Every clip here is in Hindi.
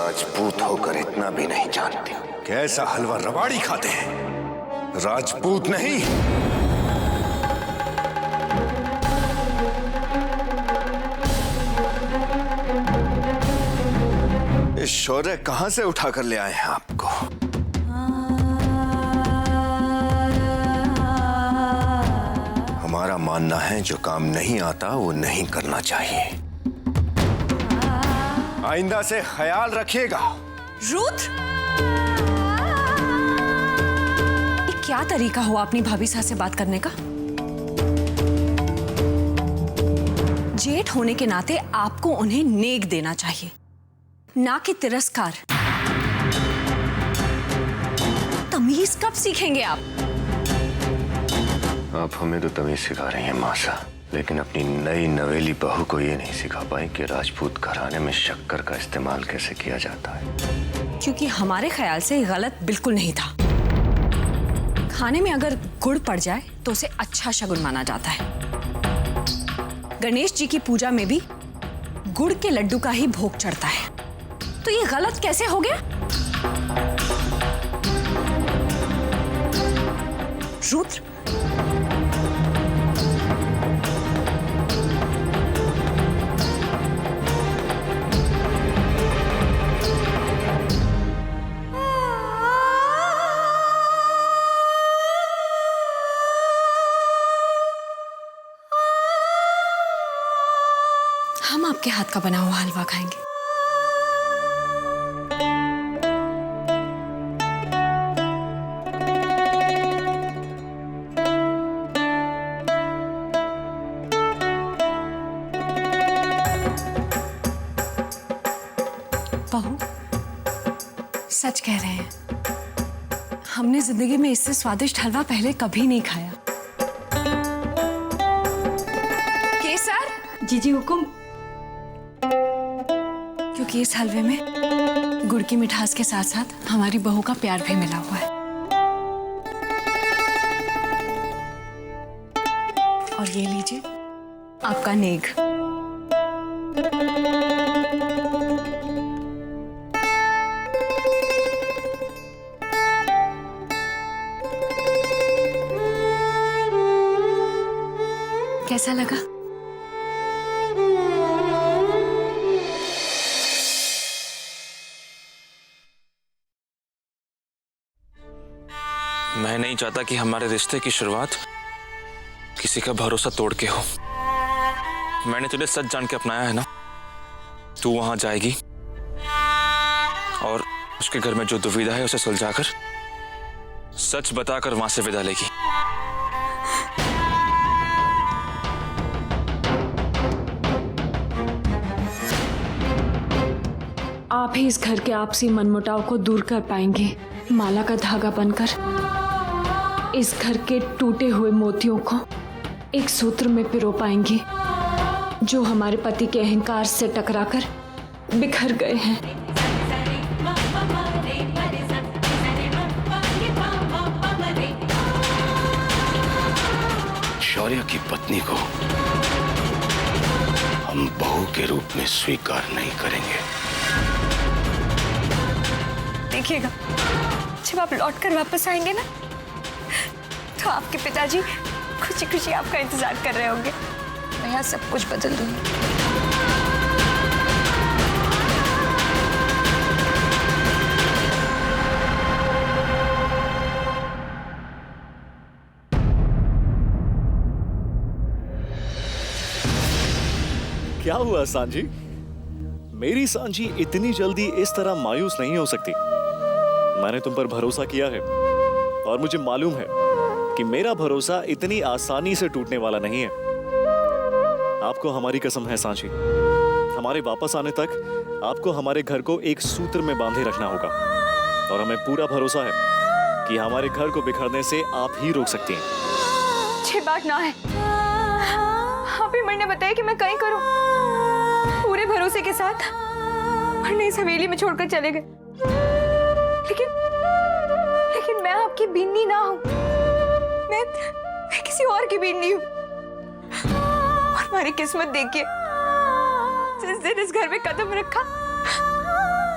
राजपूत होकर इतना भी नहीं जानती हूँ। कैसा हलवा रवाड़ी खाते हैं, राजपूत नहीं। इस शौर्य कहां से उठाकर ले आए हैं आपको? हमारा मानना है जो काम नहीं आता वो नहीं करना चाहिए। आइंदा से ख्याल रखिएगा। रुद्र, ये क्या तरीका हुआ अपनी भाभी साथ से बात करने का? जेठ होने के नाते आपको उन्हें नेक देना चाहिए, ना कि तिरस्कार। तमीज कब सीखेंगे आप? आप हमें तो तमीज सिखा रही हैं मासा, लेकिन अपनी नई नवेली बहू को ये नहीं सिखा पाई कि राजपूत घराने में शक्कर का इस्तेमाल कैसे किया जाता है। क्योंकि हमारे ख्याल से गलत बिल्कुल नहीं था। खाने में अगर गुड़ पड़ जाए तो उसे अच्छा शगुन माना जाता है। गणेश जी की पूजा में भी गुड़ के लड्डू का ही भोग चढ़ता है, तो ये गलत कैसे हो गया? रुद्र, हम आपके हाथ का बना हुआ हलवा खाएंगे। बहू, सच कह रहे हैं, हमने जिंदगी में इससे स्वादिष्ट हलवा पहले कभी नहीं खाया। केसर जी जी हुकुम। क्योंकि इस हलवे में गुड़ की मिठास के साथ साथ हमारी बहू का प्यार भी मिला हुआ है। और ये लीजिए आपका नेग। कैसा लगा? मैं नहीं चाहता कि हमारे रिश्ते की शुरुआत किसी का भरोसा तोड़ के हो। मैंने तुझे सच जान के अपनाया है ना। तू वहां जाएगी और उसके घर में जो दुविधा है उसे सुलझाकर सच बताकर वहां से विदा लेगी। आप ही इस घर के आपसी मनमुटाव को दूर कर पाएंगे। माला का धागा बनकर इस घर के टूटे हुए मोतियों को एक सूत्र में पिरो पाएंगे, जो हमारे पति के अहंकार से टकराकर बिखर गए हैं। शौर्य की पत्नी को हम बहू के रूप में स्वीकार नहीं करेंगे। देखिएगा, जब आप लौटकर वापस आएंगे ना, तो आपके पिताजी खुशी खुशी आपका इंतजार कर रहे होंगे। मैं यहाँ सब कुछ बदल दूंगी। क्या हुआ सांझी? मेरी सांझी इतनी जल्दी इस तरह मायूस नहीं हो सकती। मैंने तुम पर भरोसा किया है और मुझे मालूम है कि मेरा भरोसा इतनी आसानी से टूटने वाला नहीं है। आपको हमारी कसम है सांझी, हमारे वापस आने तक आपको हमारे घर को एक सूत्र में बांधे रखना होगा और हमें पूरा भरोसा है कि हमारे घर को बिखरने से आप ही रोक सकती हैं। अच्छी बात ना है। आप ही मैंने बताया कि मैं कहीं करूं, पूरे भरोसे के साथ वरना इस हवेली में छोड़कर चले गए। लेकिन मैं आपकी बिन्नी ना हूं। मैं किसी और की बिन्नी हूं। और हमारी किस्मत देखिए, जिस दिन इस घर में कदम रखा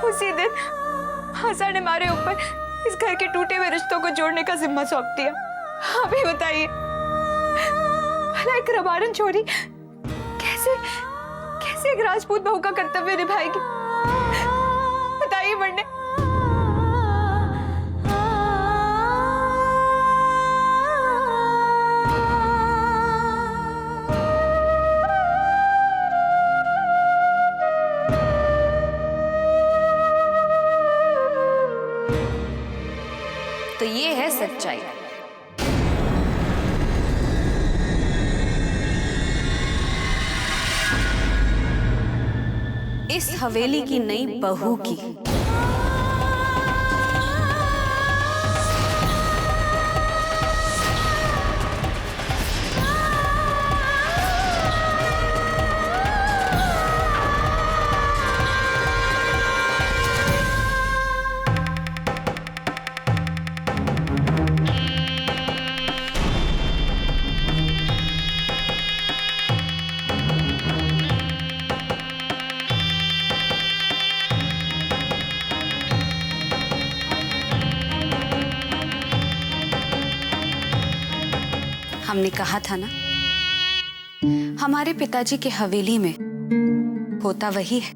उसी दिन आशा ने हमारे ऊपर इस घर के टूटे हुए रिश्तों को जोड़ने का जिम्मा सौंप दिया। अभी बताइए, भला एक रबारन छोरी कैसे कैसे एक राजपूत बहू का कर्तव्य निभाएगी? बताइए वरने। तो ये है सच्चाई। इस हवेली की नई बहू की हमने कहा था ना, हमारे पिताजी के हवेली में होता वही है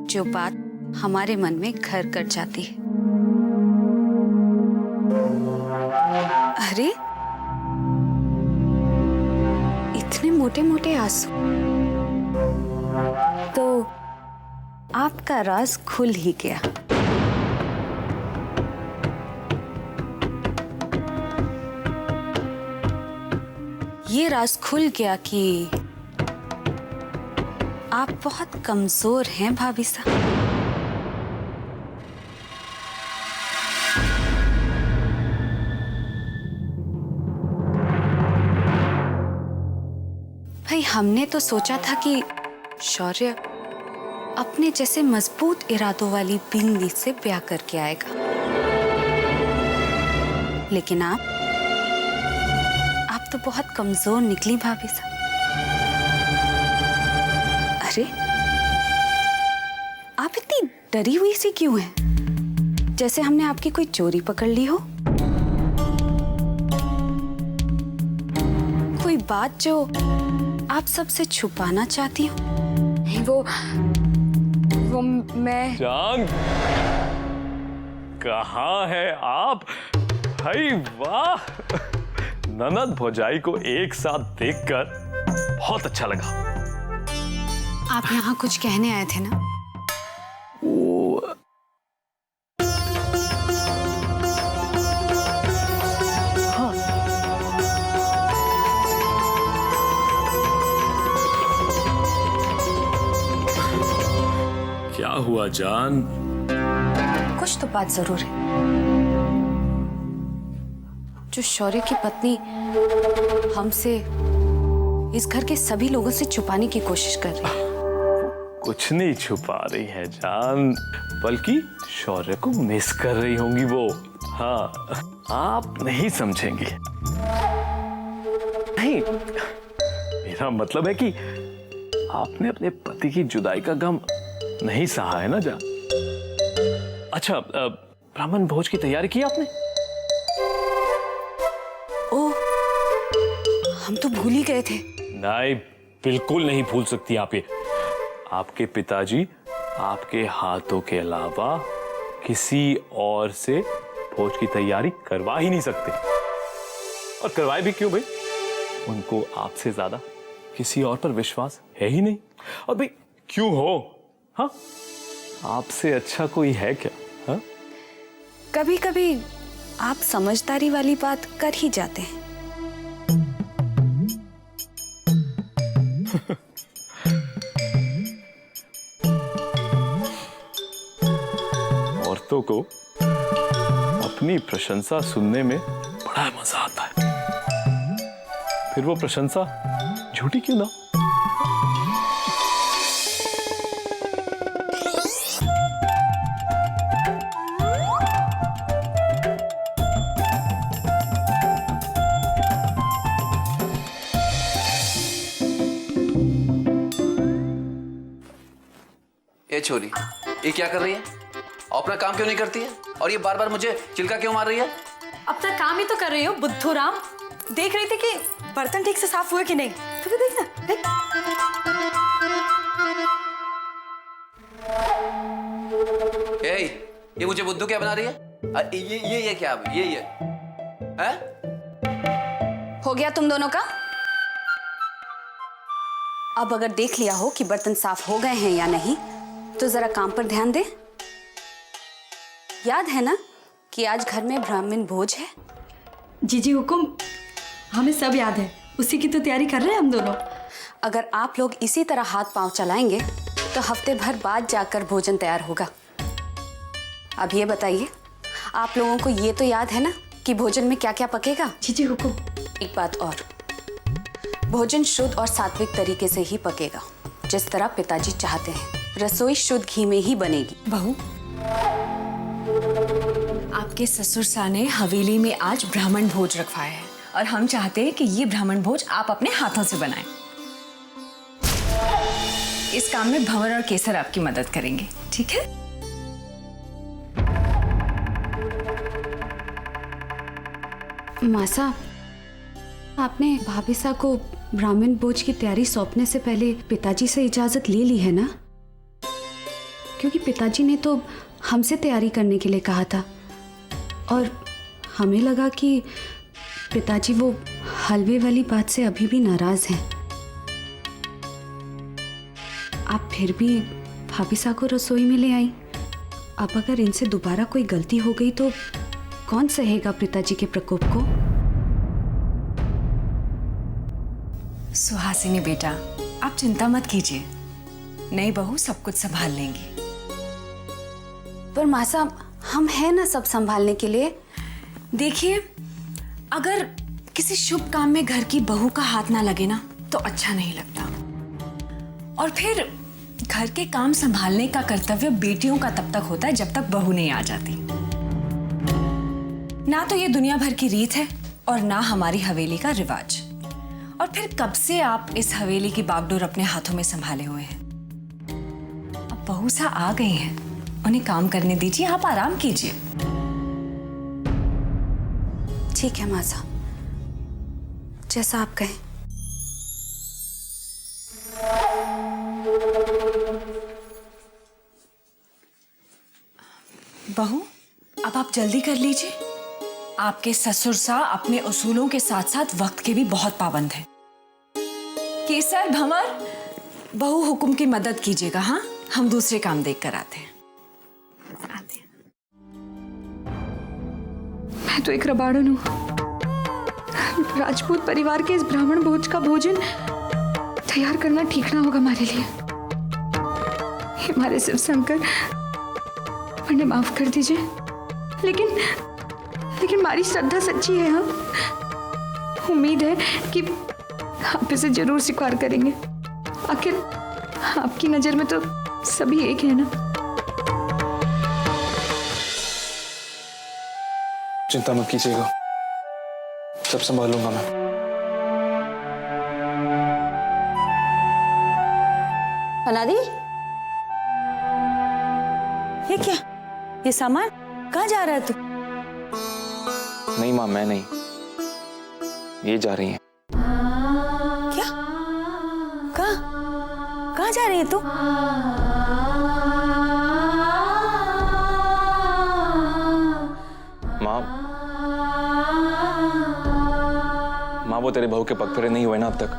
जो बात हमारे मन में घर कर जाती है। अरे इतने मोटे मोटे आंसू, तो आपका राज खुल ही गया। ये राज खुल गया कि आप बहुत कमजोर हैं भाभी साहब। भाई हमने तो सोचा था कि शौर्य अपने जैसे मजबूत इरादों वाली बिंदी से ब्याह करके आएगा, लेकिन आप तो बहुत कमजोर निकली भाभी साहब। अरे आप इतनी डरी हुई सी क्यों हैं? जैसे हमने आपकी कोई चोरी पकड़ ली हो। कोई बात जो आप सबसे छुपाना चाहती हो। वो मैं जान, कहाँ है आप? भाई वाह, ननद भौजाई को एक साथ देखकर बहुत अच्छा लगा। आप यहाँ कुछ कहने आए थे ना? हाँ। क्या हुआ जान? कुछ तो बात जरूर है। जो शौर्य की पत्नी हमसे, इस घर के सभी लोगों से छुपाने की कोशिश कर रही है। कुछ नहीं छुपा रही है जान, बल्कि शौर्य को मिस कर रही होंगी वो। हाँ, आप नहीं समझेंगी। नहीं, मेरा मतलब है कि आपने अपने पति की जुदाई का गम नहीं सहा है ना जान। अच्छा, ब्राह्मण भोज की तैयारी की आपने? ओह, हम तो भूल ही गए थे। नहीं, बिल्कुल नहीं भूल सकती आप ये। आपके पिताजी आपके हाथों के अलावा किसी और से भोज की तैयारी करवा ही नहीं सकते। और करवाए भी क्यों भाई? उनको आपसे ज्यादा किसी और पर विश्वास है ही नहीं। और भाई क्यों हो? हाँ, आपसे अच्छा कोई है क्या? हाँ? कभी कभी आप समझदारी वाली बात कर ही जाते हैं। औरतों को अपनी प्रशंसा सुनने में बड़ा मजा आता है, फिर वो प्रशंसा झूठी क्यों ना। ये छोरी, ये क्या कर रही है? अपना काम क्यों नहीं करती है? और ये बार बार मुझे चिल्का क्यों मार रही है? अपना काम ही तो कर रही हो बुद्धू राम। देख रही थी कि बर्तन ठीक से साफ हुए कि नहीं। तो देख ना, देख। ये मुझे बुद्धू क्या बना रही है? ये क्या? ये है? हो गया तुम दोनों का? अब अगर देख लिया हो कि बर्तन साफ हो गए हैं या नहीं, तो जरा काम पर ध्यान दे। याद है ना कि आज घर में ब्राह्मण भोज है? जी हुकुम, हमें सब याद है। उसी की तो तैयारी कर रहे हैं हम दोनों। अगर आप लोग इसी तरह हाथ पांव चलाएंगे तो हफ्ते भर बाद जाकर भोजन तैयार होगा। अब ये बताइए, आप लोगों को ये तो याद है ना कि भोजन में क्या क्या पकेगा? जी हुकुम। एक बात और, भोजन शुद्ध और सात्विक तरीके से ही पकेगा, जिस तरह पिताजी चाहते हैं। रसोई शुद्ध घी में ही बनेगी। बहू, आपके ससुर सा ने हवेली में आज ब्राह्मण भोज रखवाया है और हम चाहते हैं कि ये ब्राह्मण भोज आप अपने हाथों से बनाएं। इस काम में भंवर और केसर आपकी मदद करेंगे, ठीक है? मासा, आपने भाभी सा को ब्राह्मण भोज की तैयारी सौंपने से पहले पिताजी से इजाजत ले ली है ना? क्योंकि पिताजी ने तो हमसे तैयारी करने के लिए कहा था और हमें लगा कि पिताजी वो हलवे वाली बात से अभी भी नाराज हैं। आप फिर भी भाभी सा को रसोई में ले आई। अब अगर इनसे दोबारा कोई गलती हो गई तो कौन सहेगा पिताजी के प्रकोप को? सुहासिनी बेटा, आप चिंता मत कीजिए, नई बहू सब कुछ संभाल लेंगी। पर मासा, हम हैं ना सब संभालने के लिए। देखिए, अगर किसी शुभ काम में घर की बहू का हाथ ना लगे ना तो अच्छा नहीं लगता। और फिर घर के काम संभालने का कर्तव्य बेटियों का तब तक होता है जब तक बहू नहीं आ जाती। ना तो ये दुनिया भर की रीत है और ना हमारी हवेली का रिवाज। और फिर कब से आप इस हवेली की बागडोर अपने हाथों में संभाले हुए हैं? अब बहू सा आ गई हैं, उन्हें काम करने दीजिए, आप आराम कीजिए। ठीक है मासा, जैसा आप कहें। बहू, अब आप जल्दी कर लीजिए। आपके ससुर सा अपने उसूलों के साथ साथ वक्त के भी बहुत पाबंद हैं। केसर, भंवर, बहू हुक्म की मदद कीजिएगा। हाँ, हम दूसरे काम देख कर आते हैं। मैं तो एक रबाड़न हूँ। राजपूत परिवार के इस ब्राह्मण भोज का भोजन तैयार करना ठीक ना होगा हमारे लिए। हमारे शिव शंकर, मुझे माफ कर दीजिए, लेकिन हमारी श्रद्धा सच्ची है। हाँ, उम्मीद है कि आप इसे जरूर स्वीकार करेंगे। आखिर आपकी नजर में तो सभी एक है ना। चिंता मत कीजिएगा, सब संभालूंगा मैं। अनादि, ये क्या? ये सामान कहाँ जा रहा है तू? नहीं माँ, मैं नहीं, ये जा रही हैं। क्या? कहाँ जा रही है तू? माँ, वो तेरे बहू के पग फेरे नहीं हुए ना अब तक,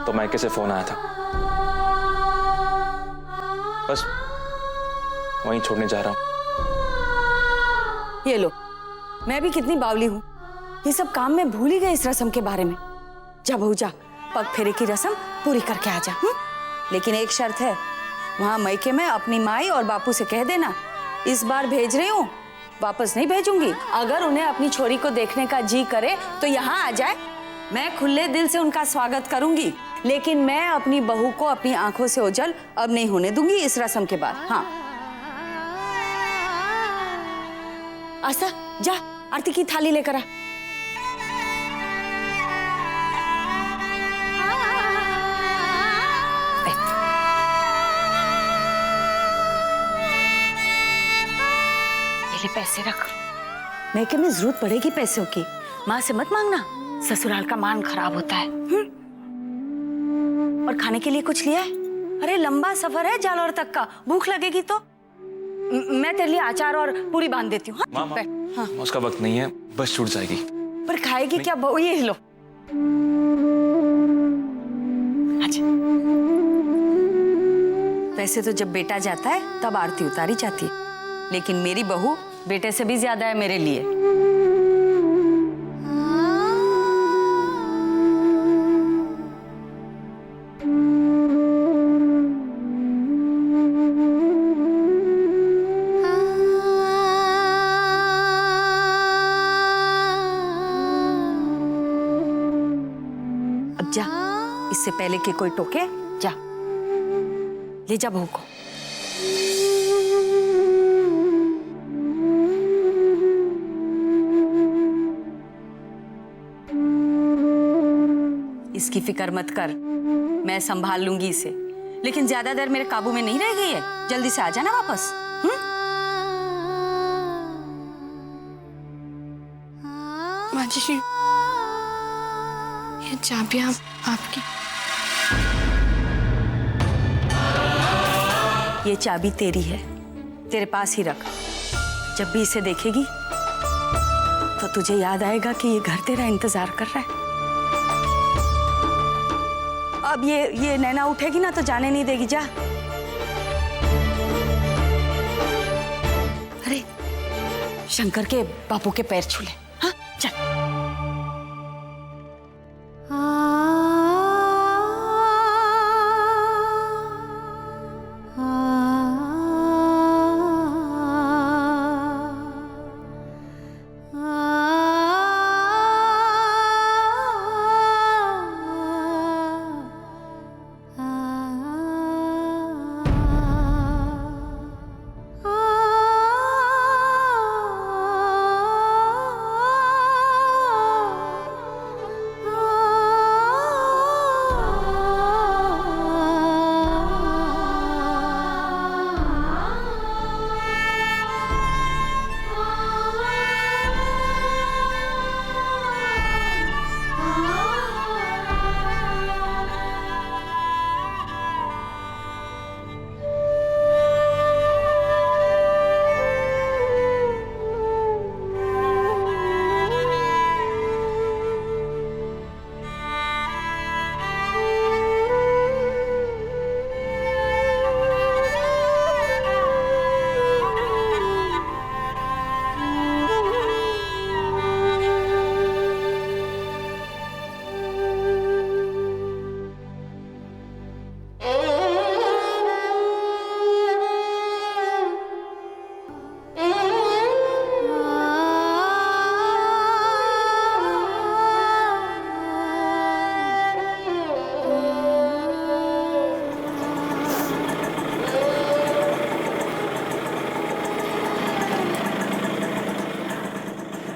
तो मायके से फोन आया था, बस वहीं छोड़ने जा रहा हूँ। ये लो, मैं भी कितनी बावली हूँ, ये सब काम में भूल ही गई इस रस्म के बारे में। जा बहू जा, पग फेरे की रस्म पूरी करके आ जा। लेकिन एक शर्त है, वहां मायके में अपनी माई और बापू से कह देना, इस बार भेज रही हूँ, वापस नहीं भेजूंगी। अगर उन्हें अपनी छोरी को देखने का जी करे तो यहाँ आ जाए, मैं खुले दिल से उनका स्वागत करूंगी। लेकिन मैं अपनी बहू को अपनी आंखों से ओझल अब नहीं होने दूंगी इस रस्म के बाद। हाँ, आस्था जा, आरती की थाली लेकर आ। ले पैसे रख। मैके में जरूरत पड़ेगी पैसों की, माँ से मत मांगना, ससुराल का मान खराब होता है। और खाने के लिए कुछ लिया है? अरे लंबा सफर है जालौर तक का, भूख लगेगी तो मैं तेरे लिए अचार और पूरी बांध देती हूँ। माँ, हाँ। उसका वक्त नहीं है, बस छूट जाएगी। पर खाएगी क्या? ये लो। अच्छा। वैसे तो जब बेटा जाता है तब आरती उतारी जाती है, लेकिन मेरी बहू बेटे से भी ज्यादा है मेरे लिए। अब जा, इससे पहले कि कोई टोके, जा ले जा बहू को। इसकी फिक्र मत कर, मैं संभाल लूंगी इसे, लेकिन ज्यादा देर मेरे काबू में नहीं रह गई है। जल्दी से आ जाना वापस। माँ जी, ये चाबियां आपकी। ये चाबी तेरी है, तेरे पास ही रख। जब भी इसे देखेगी तो तुझे याद आएगा कि ये घर तेरा इंतजार कर रहा है। अब ये नैना उठेगी ना तो जाने नहीं देगी। जा। अरे शंकर के बापू के पैर छू ले। हाँ चल।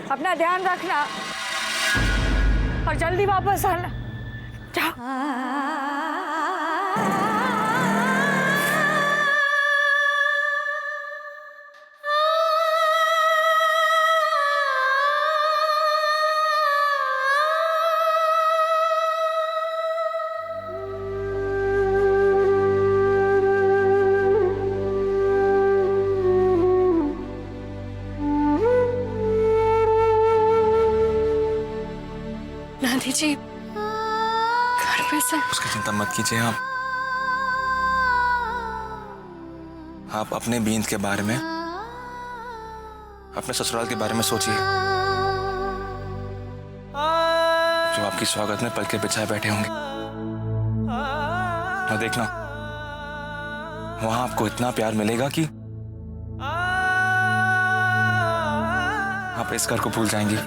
अपना ध्यान रखना और जल्दी वापस आना। जाओ। नानी जी, घर पे सब। उसकी चिंता मत कीजिए आप अपने बींद के बारे में, अपने ससुराल के बारे में सोचिए, जो आपकी स्वागत में पलके बिछाए बैठे होंगे। और देखना, वहां आपको इतना प्यार मिलेगा कि आप इस घर को भूल जाएंगी।